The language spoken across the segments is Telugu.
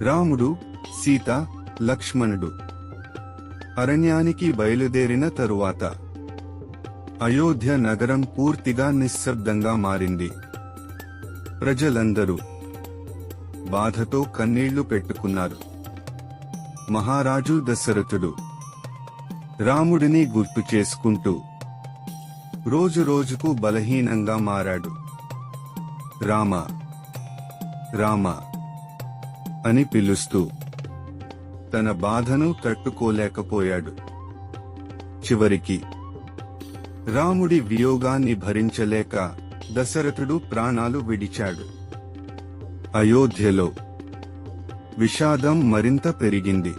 రాముడు, సీత, లక్ష్మణుడు అరణ్యానికి బయలుదేరిన తరువాత అయోధ్య నగరం పూర్తిగా నిశ్శబ్దంగా మారింది. ప్రజలందరూ బాధతో కన్నీళ్లు పెట్టుకున్నారు. మహారాజు దశరథుడు రాముడిని గుర్తు చేసుకుంటూ రోజురోజుకు బలహీనంగా మారాడు. రామ రామ అని పిలుస్తూ తన బాధను తట్టుకోలేకపోయాడు. చివరికి రాముడి వియోగాన్ని భరించలేక దశరథుడు ప్రాణాలు విడిచాడు. అయోధ్యలో విషాదం మరింత పెరిగింది.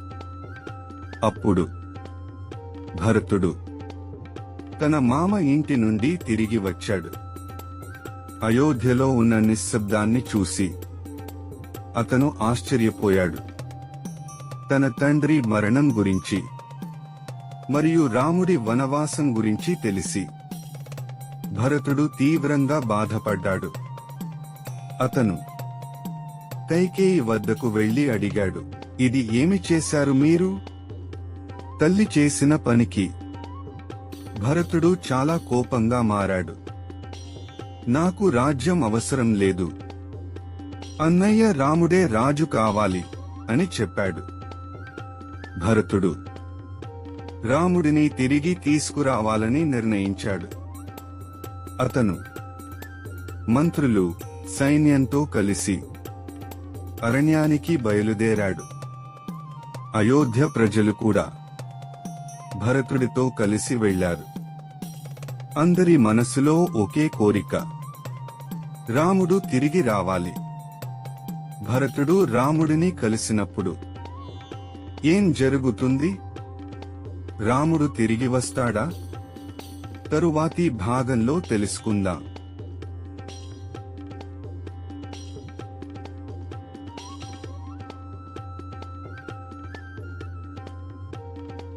అప్పుడు భరతుడు తన మామ ఇంటి నుండి తిరిగి వచ్చాడు. అయోధ్యలో ఉన్న నిశ్శబ్దాన్ని చూసి అతను ఆశ్చర్యపోయాడు. తన తండ్రి మరణం గురించి మరియు రాముడి వనవాసం గురించి తెలిసి భరతుడు తీవ్రంగా బాధపడ్డాడు. అతను కైకేయి వద్దకు వెళ్లి అడిగాడు, ఇది ఏమి చేశారు మీరు? తల్లి చేసిన పనికి భరతుడు చాలా కోపంగా మారాడు. నాకు రాజ్యం అవసరం లేదు, అన్నయ్య రాముడే రాజు కావాలి అని చెప్పాడు. భరతుడు రాముడిని తిరిగి తీసుకురావాలని నిర్ణయించాడు. అతను మంత్రులు, సైన్యంతో కలిసి అరణ్యానికి బయలుదేరాడు. అయోధ్య ప్రజలు కూడా భరతుడితో కలిసి వెళ్లారు. అందరి మనసులో ఒకే కోరిక, రాముడు తిరిగి రావాలి. భరతుడు రాముడిని కలిసినప్పుడు ఏం జరుగుతుంది? రాముడు తిరిగి వస్తాడా? తరువాతి భాగంలో తెలుసుకుందాం.